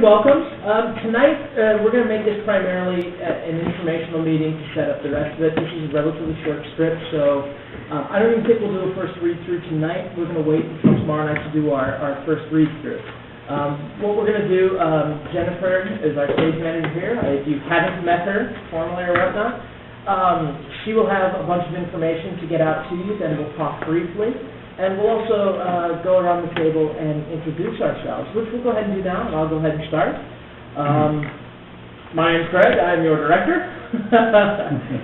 welcome. Tonight, we're going to make this primarily an informational meeting to set up the rest of it. This is a relatively short script, so I don't even think we'll do a first read-through tonight. We're going to wait until tomorrow night to do our first read-through. What we're going to do, Jennifer is our stage manager here. If you haven't met her formally or whatnot, she will have a bunch of information to get out to you, then we'll talk briefly. And we'll also go around the table and introduce ourselves, which we'll go ahead and do now, and I'll go ahead and start. My name's Craig, I'm your director.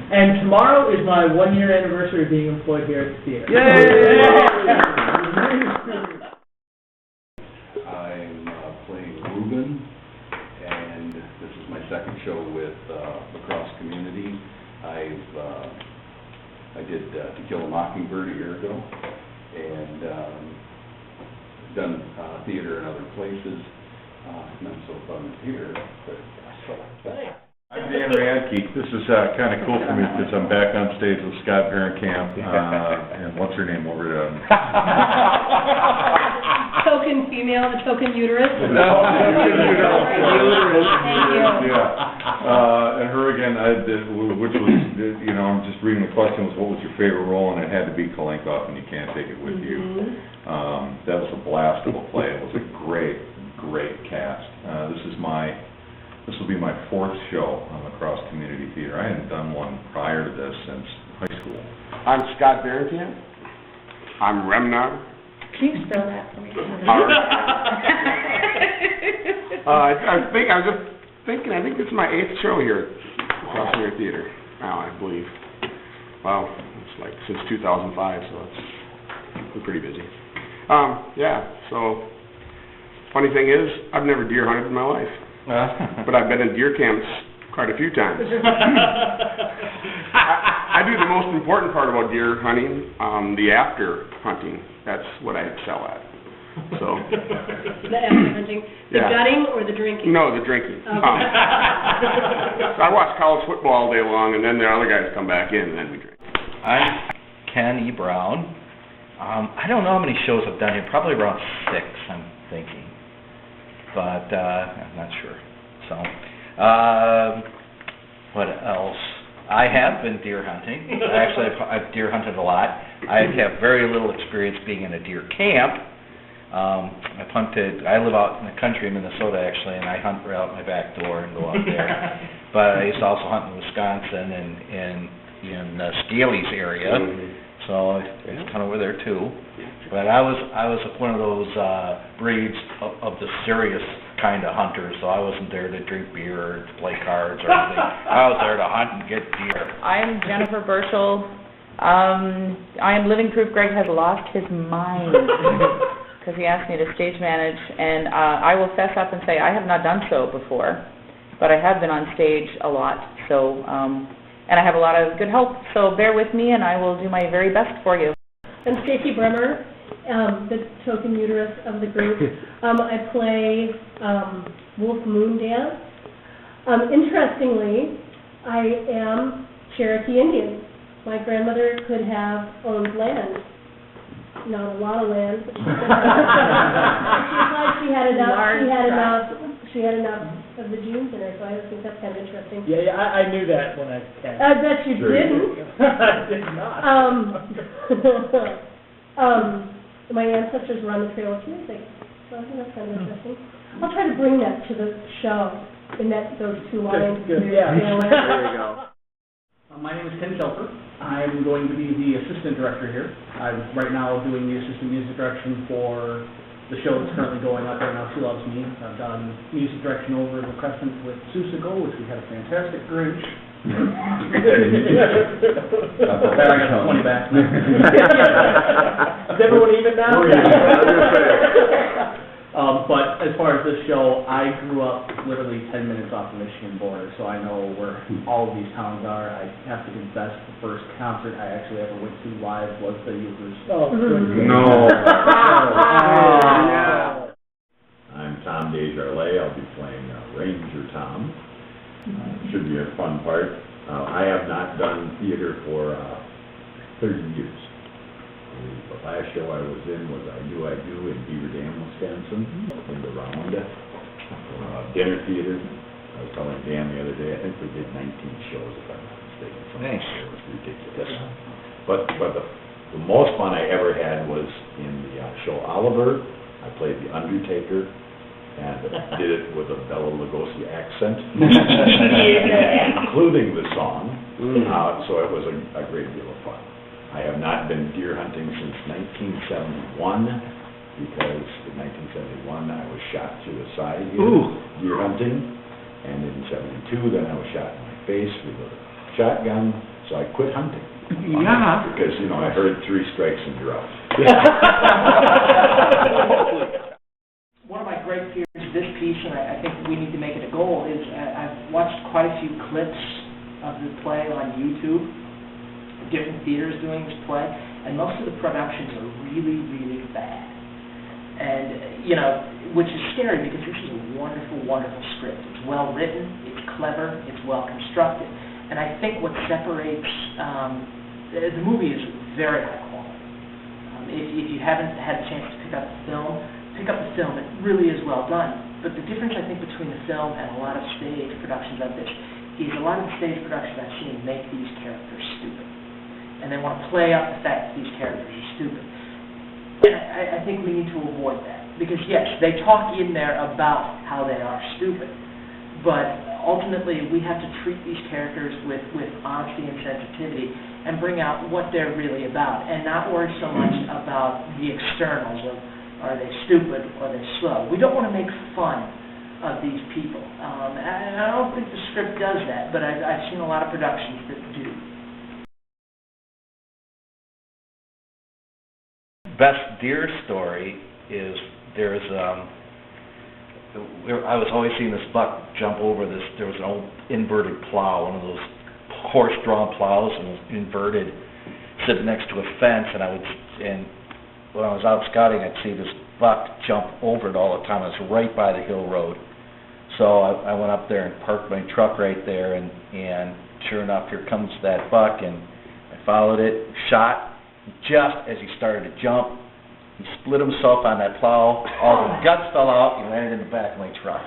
And tomorrow is my one-year anniversary of being employed here at the theater. Yay! I'm playing Ruben, and this is my second show with Lacrosse Community. I did To Kill a Mockingbird a year ago, and done theater in other places. Not so fun here, but I'm Dan Radke. This is kind of cool for me because I'm back on stage with Scott Barenkamp, and what's her name over there? Token female, the token uterus. Thank you. Yeah. And her again, which was, I'm just reading the question was, what was your favorite role? And it had to be Kalenkoff, and You Can't Take It With You. That was a blast of a play. It was a great cast. This will be my fourth show on Lacrosse Community Theater. I hadn't done one prior to this since high school. I'm Scott Barenkamp. I'm Remnar. Can you spell that for me? I think this is my 8th show here at Lacrosse Community Theater now, I believe. Wow, it's like since 2005, so it's been pretty busy. So funny thing is, I've never deer hunted in my life. But I've been in deer camps quite a few times. I do the most important part about deer hunting, the after hunting. That's what I excel at. So. The after hunting? The gutting or the drinking? No, the drinking. Okay. So I watch college football all day long, and then the other guys come back in, and then we drink. I'm Ken E. Brown. I don't know how many shows I've done here. Probably around 6, I'm thinking. But I'm not sure. So, what else? I have been deer hunting. Actually, I've deer hunted a lot. I have very little experience being in a deer camp. I've hunted. I live out in the country in Minnesota, actually, and I hunt right out my back door and go out there. But I used to also hunt in Wisconsin and in the Scaley's area. So it's kind of over there too. But I was one of those breeds of the serious kind of hunters, so I wasn't there to drink beer or to play cards or anything. I was there to hunt and get deer. I'm Jennifer Burchell. I am living proof Greg has lost his mind because he asked me to stage manage, and I will fess up and say I have not done so before, but I have been on stage a lot, so and I have a lot of good help, so bear with me and I will do my very best for you. I'm Stacy Bremer, the token uterus of the group. I play Wolf Moon Dance. Interestingly, I am Cherokee Indian. My grandmother could have owned land. Not a lot of land, but she had enough of the genes in her, so I think that's kind of interesting. Yeah, I knew that when I came. I bet you didn't. I did not. My ancestors were on the Trail of Music, so I think that's kind of interesting. I'll try to bring that to the show in those 2 lines. Good. Yeah. There you go. My name is Ken Shelfer. I'm going to be the assistant director here. I'm right now doing the assistant music direction for the show that's currently going out there now, She Loves Me. I've done music direction over the Crescent with Susico, which we had a fantastic Grinch. I got 20 back. Is everyone even now? But as far as this show, I grew up literally 10 minutes off the Michigan border, so I know where all of these towns are. I have to confess, the first concert I actually ever went to live was the Ukers. Oh, good. No. I'm Tom Desjardins. I'll be playing Ranger Tom. Should be a fun part. I have not done theater for 30 years. The last show I was in was I Do in Beaver Dam, Wisconsin, in the round. dinner theater. I was telling Dan the other day, I think we did 19 shows, if I'm not mistaken. Nice. It was ridiculous. But the most fun I ever had was in the show Oliver. I played the Undertaker and did it with a Bela Lugosi accent, including the song. So it was a great deal of fun. I have not been deer hunting since 1971, because in 1971 I was shot through the side here, deer hunting, and in 72 then I was shot in my face with a shotgun, so I quit hunting. Yeah. Because, you know, I heard 3 strikes and you're out. One of my great fears of this piece, and I think we need to make it a goal, is I've watched quite a few clips of the play on YouTube, different theaters doing this play, and most of the productions are really, really bad. And, you know, which is scary because this is a wonderful, wonderful script. It's well written, it's clever, it's well constructed. And I think what separates, the movie is very high quality. If you haven't had a chance to pick up the film. It really is well done. But the difference, I think, between the film and a lot of stage productions of this is a lot of the stage productions I've seen make these characters stupid. And they want to play up the fact that these characters are stupid. And I think we need to avoid that. Because, yes, they talk in there about how they are stupid. But ultimately, we have to treat these characters with honesty and sensitivity and bring out what they're really about, and not worry so much about the externals of, are they stupid or are they slow. We don't want to make fun of these people. And I don't think the script does that, but I've seen a lot of productions that do. Best deer story is I was always seeing this buck jump over this, there was an old inverted plow, one of those horse-drawn plows, and it was inverted, sitting next to a fence, and when I was out scouting, I'd see this buck jump over it all the time. It was right by the hill road. So I went up there and parked my truck right there, and sure enough, here comes that buck, and I followed it, shot, just as he started to jump. He split himself on that plow, all the guts fell out, he landed in the back of my truck.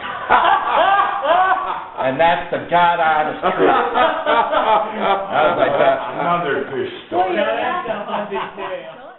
And that's the God-honest truth. That was my best. Another fish story. Oh, yeah.